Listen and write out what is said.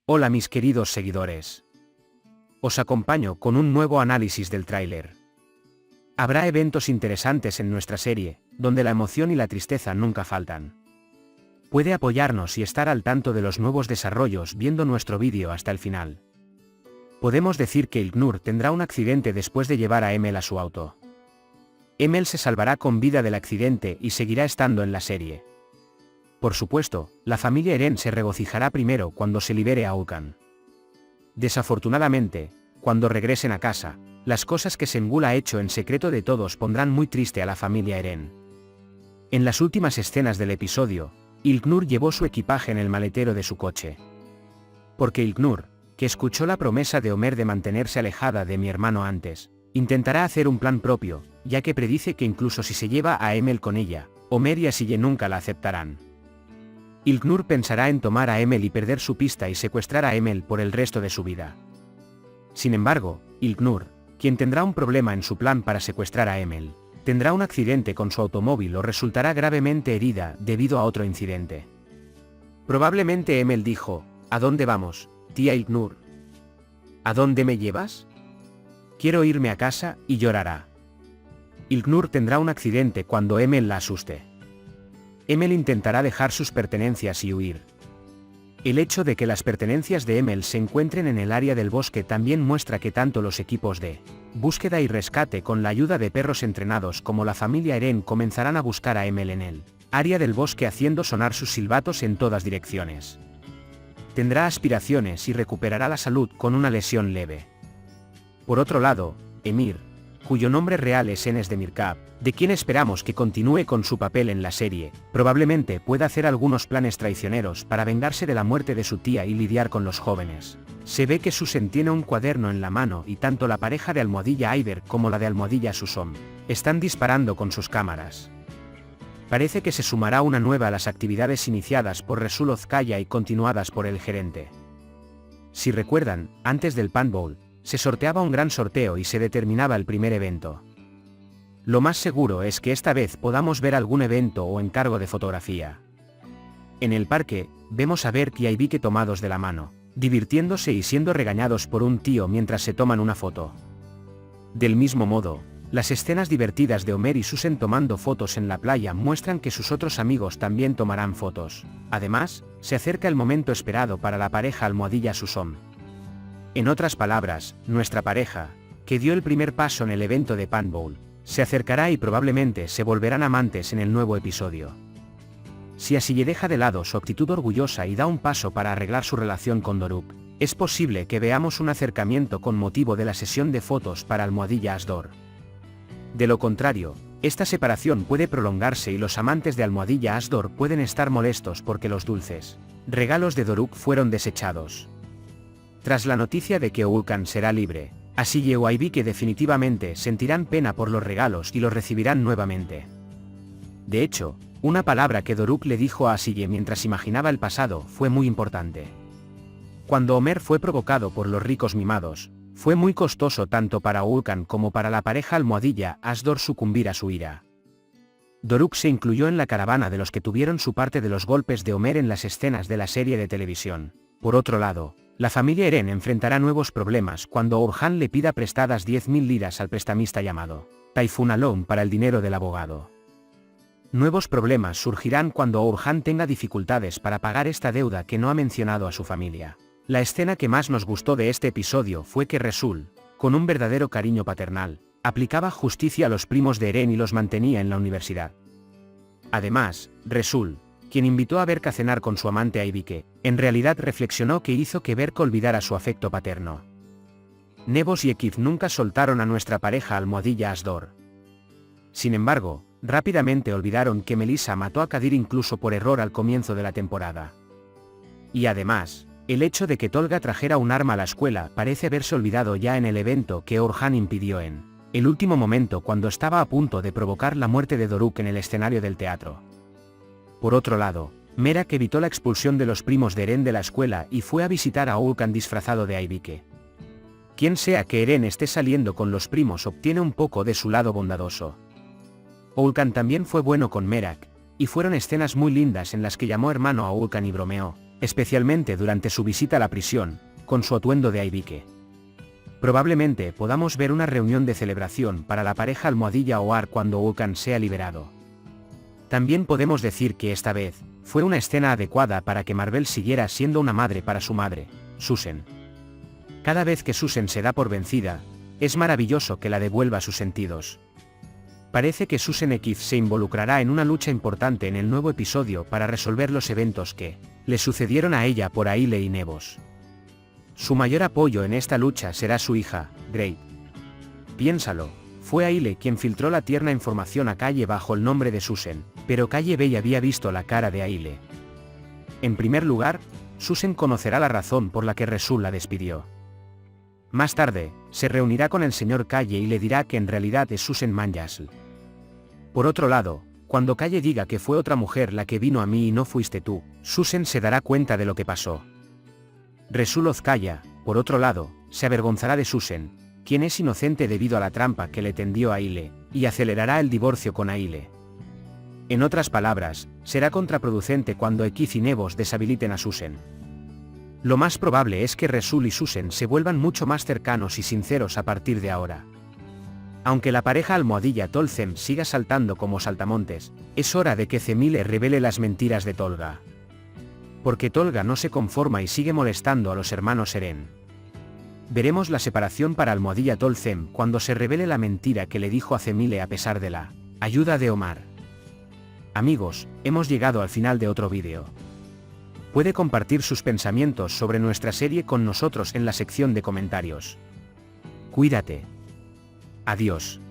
Hola mis queridos seguidores. Os acompaño con un nuevo análisis del tráiler. Habrá eventos interesantes en nuestra serie, donde la emoción y la tristeza nunca faltan. Puede apoyarnos y estar al tanto de los nuevos desarrollos viendo nuestro vídeo hasta el final. Podemos decir que Ilknur tendrá un accidente después de llevar a Emel a su auto. Emel se salvará con vida del accidente y seguirá estando en la serie. Por supuesto, la familia Eren se regocijará primero cuando se libere a Oğuzhan. Desafortunadamente, cuando regresen a casa, las cosas que Şengül ha hecho en secreto de todos pondrán muy triste a la familia Eren. En las últimas escenas del episodio, Ilknur llevó su equipaje en el maletero de su coche. Porque Ilknur, que escuchó la promesa de Ömer de mantenerse alejada de mi hermano antes, intentará hacer un plan propio, ya que predice que incluso si se lleva a Emel con ella, Ömer y Asiye nunca la aceptarán. Ilknur pensará en tomar a Emel y perder su pista y secuestrar a Emel por el resto de su vida. Sin embargo, Ilknur, quien tendrá un problema en su plan para secuestrar a Emel, tendrá un accidente con su automóvil o resultará gravemente herida debido a otro incidente. Probablemente Emel dijo: ¿A dónde vamos, tía Ilknur? ¿A dónde me llevas? Quiero irme a casa, y llorará. Ilknur tendrá un accidente cuando Emel la asuste. Emel intentará dejar sus pertenencias y huir. El hecho de que las pertenencias de Emel se encuentren en el área del bosque también muestra que tanto los equipos de búsqueda y rescate con la ayuda de perros entrenados como la familia Eren comenzarán a buscar a Emel en el área del bosque haciendo sonar sus silbatos en todas direcciones. Tendrá aspiraciones y recuperará la salud con una lesión leve. Por otro lado, Emir, cuyo nombre real es Enes Demirkab, de quien esperamos que continúe con su papel en la serie, probablemente pueda hacer algunos planes traicioneros para vengarse de la muerte de su tía y lidiar con los jóvenes. Se ve que Susen tiene un cuaderno en la mano y tanto la pareja de Almohadilla Ayber como la de Almohadilla Susom están disparando con sus cámaras. Parece que se sumará una nueva a las actividades iniciadas por Resul Ozkaya y continuadas por el gerente. Si recuerdan, antes del Pan Bowl, se sorteaba un gran sorteo y se determinaba el primer evento. Lo más seguro es que esta vez podamos ver algún evento o encargo de fotografía. En el parque, vemos a Berk y a Aybike tomados de la mano, divirtiéndose y siendo regañados por un tío mientras se toman una foto. Del mismo modo, las escenas divertidas de Ömer y Susen tomando fotos en la playa muestran que sus otros amigos también tomarán fotos. Además, se acerca el momento esperado para la pareja Almohadilla Susom. En otras palabras, nuestra pareja, que dio el primer paso en el evento de Pan Bowl, se acercará y probablemente se volverán amantes en el nuevo episodio. Si Asiye deja de lado su actitud orgullosa y da un paso para arreglar su relación con Doruk, es posible que veamos un acercamiento con motivo de la sesión de fotos para Almohadilla Asdor. De lo contrario, esta separación puede prolongarse y los amantes de Almohadilla Asdor pueden estar molestos porque los dulces regalos de Doruk fueron desechados. Tras la noticia de que Oğuzhan será libre, Asiye o Aybike definitivamente sentirán pena por los regalos y los recibirán nuevamente. De hecho, una palabra que Doruk le dijo a Asiye mientras imaginaba el pasado fue muy importante. Cuando Ömer fue provocado por los ricos mimados, fue muy costoso tanto para Oğuzhan como para la pareja Almohadilla Asdor sucumbir a su ira. Doruk se incluyó en la caravana de los que tuvieron su parte de los golpes de Ömer en las escenas de la serie de televisión. Por otro lado, la familia Eren enfrentará nuevos problemas cuando Oğuzhan le pida prestadas 10.000 liras al prestamista llamado Tayfun Alon para el dinero del abogado. Nuevos problemas surgirán cuando Oğuzhan tenga dificultades para pagar esta deuda que no ha mencionado a su familia. La escena que más nos gustó de este episodio fue que Resul, con un verdadero cariño paternal, aplicaba justicia a los primos de Eren y los mantenía en la universidad. Además, Resul, quien invitó a Berk a cenar con su amante Aybike, en realidad reflexionó que hizo que Berk olvidara su afecto paterno. Nebos y Ekif nunca soltaron a nuestra pareja Almohadilla Asdor. Sin embargo, rápidamente olvidaron que Melissa mató a Kadir incluso por error al comienzo de la temporada. Y además, el hecho de que Tolga trajera un arma a la escuela parece haberse olvidado ya en el evento que Oğuzhan impidió en el último momento cuando estaba a punto de provocar la muerte de Doruk en el escenario del teatro. Por otro lado, Merak evitó la expulsión de los primos de Eren de la escuela y fue a visitar a Oğuzhan disfrazado de Aybike. Quien sea que Eren esté saliendo con los primos obtiene un poco de su lado bondadoso. Oğuzhan también fue bueno con Merak, y fueron escenas muy lindas en las que llamó hermano a Oğuzhan y bromeó, especialmente durante su visita a la prisión, con su atuendo de Aibike. Probablemente podamos ver una reunión de celebración para la pareja almohadilla Oar cuando Vulcan sea liberado. También podemos decir que esta vez, fue una escena adecuada para que Mar-Vell siguiera siendo una madre para su madre, Susan. Cada vez que Susan se da por vencida, es maravilloso que la devuelva sus sentidos. Parece que Susan X se involucrará en una lucha importante en el nuevo episodio para resolver los eventos que le sucedieron a ella por Aile y Nevos. Su mayor apoyo en esta lucha será su hija, Great. Piénsalo, fue Aile quien filtró la tierna información a Calle bajo el nombre de Susan, pero Calle Bey había visto la cara de Aile. En primer lugar, Susan conocerá la razón por la que Resul la despidió. Más tarde, se reunirá con el señor Calle y le dirá que en realidad es Susan Manjasl. Por otro lado, cuando Calle diga que fue otra mujer la que vino a mí y no fuiste tú, Susan se dará cuenta de lo que pasó. Resul Ozkaya, por otro lado, se avergonzará de Susan, quien es inocente debido a la trampa que le tendió a Aile, y acelerará el divorcio con Aile. En otras palabras, será contraproducente cuando Ekiz y Nevos deshabiliten a Susan. Lo más probable es que Resul y Susan se vuelvan mucho más cercanos y sinceros a partir de ahora. Aunque la pareja almohadilla Tolzem siga saltando como saltamontes, es hora de que Zemile revele las mentiras de Tolga. Porque Tolga no se conforma y sigue molestando a los hermanos Eren. Veremos la separación para almohadilla Tolzem cuando se revele la mentira que le dijo a Zemile a pesar de la ayuda de Omar. Amigos, hemos llegado al final de otro vídeo. Puede compartir sus pensamientos sobre nuestra serie con nosotros en la sección de comentarios. Cuídate. Adiós.